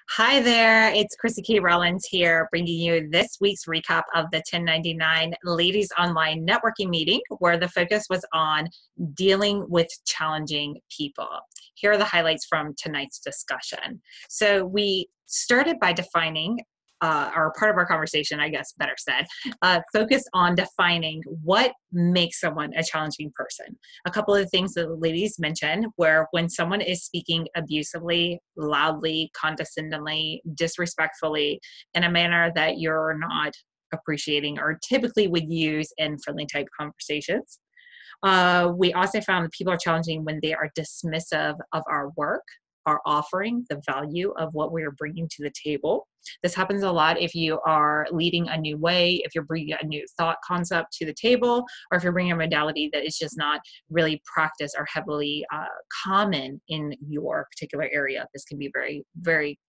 Hi there, it's Chrissy K. Rollins here, bringing you this week's recap of the 1099 Ladies Online Networking Meeting, where the focus was on dealing with challenging people. Here are the highlights from tonight's discussion. So we started by defining or part of our conversation, I guess, better said, focused on defining what makes someone a challenging person. A couple of things that the ladies mentioned were when someone is speaking abusively, loudly, condescendingly, disrespectfully, in a manner that you're not appreciating or typically would use in friendly type conversations. We also found that people are challenging when they are dismissive of our work, our offering, the value of what we are bringing to the table. This happens a lot if you are leading a new way, if you're bringing a new thought concept to the table, or if you're bringing a modality that is just not really practiced or heavily common in your particular area. This can be very, very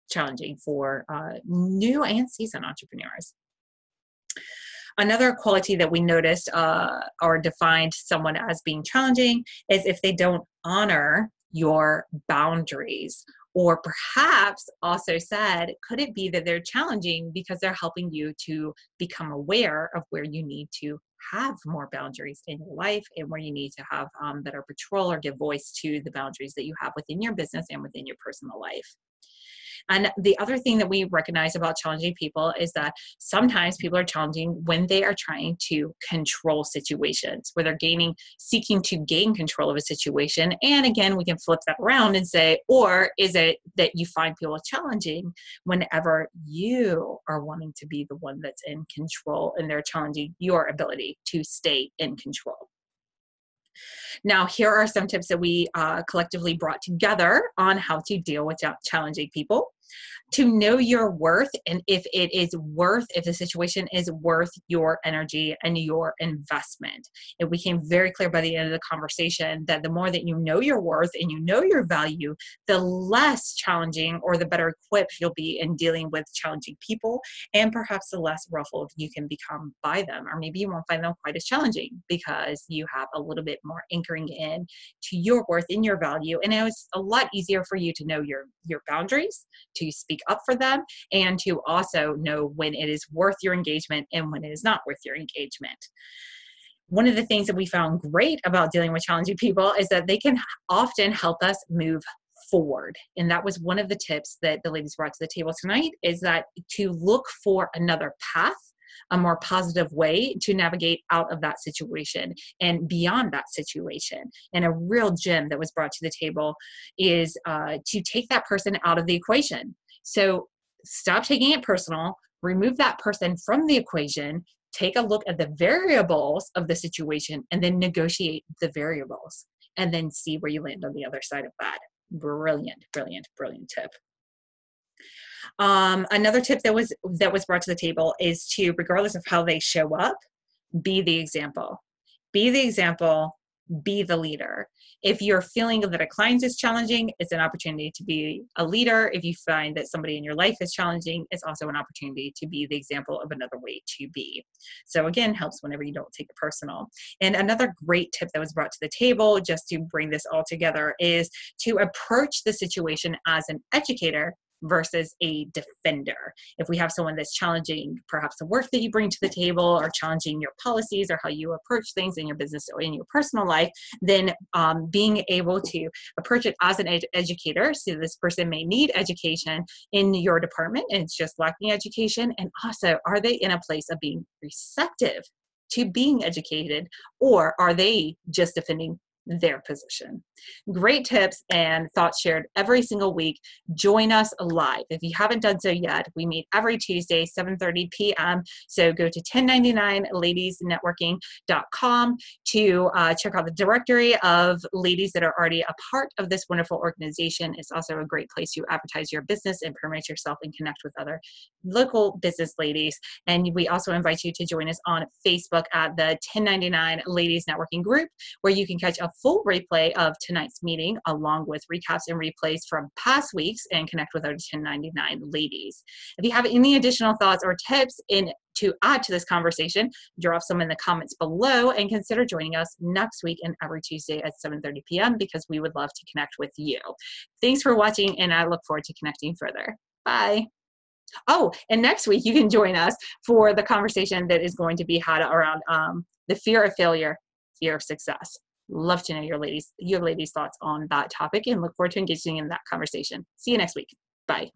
challenging for new and seasoned entrepreneurs. Another quality that we noticed or defined someone as being challenging is if they don't honor your boundaries, or perhaps also said, could it be that they're challenging because they're helping you to become aware of where you need to have more boundaries in your life and where you need to have better patrol or give voice to the boundaries that you have within your business and within your personal life. And the other thing that we recognize about challenging people is that sometimes people are challenging when they are trying to control situations, where they're seeking to gain control of a situation. And again, we can flip that around and say, or is it that you find people challenging whenever you are wanting to be the one that's in control and they're challenging your ability to stay in control? Now, here are some tips that we collectively brought together on how to deal with challenging people. To know your worth, and if the situation is worth your energy and your investment. It became very clear by the end of the conversation that the more that you know your worth and you know your value, the less challenging or the better equipped you'll be in dealing with challenging people, and perhaps the less ruffled you can become by them. Or maybe you won't find them quite as challenging because you have a little bit more anchoring in to your worth and your value. And it was a lot easier for you to know your boundaries, to speak up for them, and to also know when it is worth your engagement and when it is not worth your engagement. One of the things that we found great about dealing with challenging people is that they can often help us move forward. And that was one of the tips that the ladies brought to the table tonight, is that to look for another path, a more positive way to navigate out of that situation and beyond that situation. And a real gem that was brought to the table is to take that person out of the equation. So stop taking it personal, remove that person from the equation, take a look at the variables of the situation, and then negotiate the variables, and then see where you land on the other side of that. Brilliant, brilliant, brilliant tip. Another tip that was brought to the table is to, regardless of how they show up, be the example. Be the example, be the leader. If you're feeling that a client is challenging, it's an opportunity to be a leader. If you find that somebody in your life is challenging, it's also an opportunity to be the example of another way to be. So again, helps whenever you don't take it personal. And another great tip that was brought to the table, just to bring this all together, is to approach the situation as an educator versus a defender. If we have someone that's challenging perhaps the work that you bring to the table, or challenging your policies or how you approach things in your business or in your personal life, then being able to approach it as an educator. So this person may need education in your department and it's just lacking education. And also, are they in a place of being receptive to being educated, or are they just defending their position? Great tips and thoughts shared every single week. Join us live. If you haven't done so yet, we meet every Tuesday, 7:30 p.m. So go to 1099ladiesnetworking.com to check out the directory of ladies that are already a part of this wonderful organization. It's also a great place to advertise your business and promote yourself and connect with other local business ladies. And we also invite you to join us on Facebook at the 1099 Ladies Networking Group, where you can catch a full replay of tonight's meeting, along with recaps and replays from past weeks, and connect with our 1099 ladies. If you have any additional thoughts or tips to add to this conversation, drop some in the comments below, and consider joining us next week and every Tuesday at 7:30 p.m. because we would love to connect with you. Thanks for watching, and I look forward to connecting further. Bye. Oh, and next week you can join us for the conversation that is going to be had around the fear of failure, fear of success. Love to know your ladies' thoughts on that topic and look forward to engaging in that conversation. See you next week. Bye.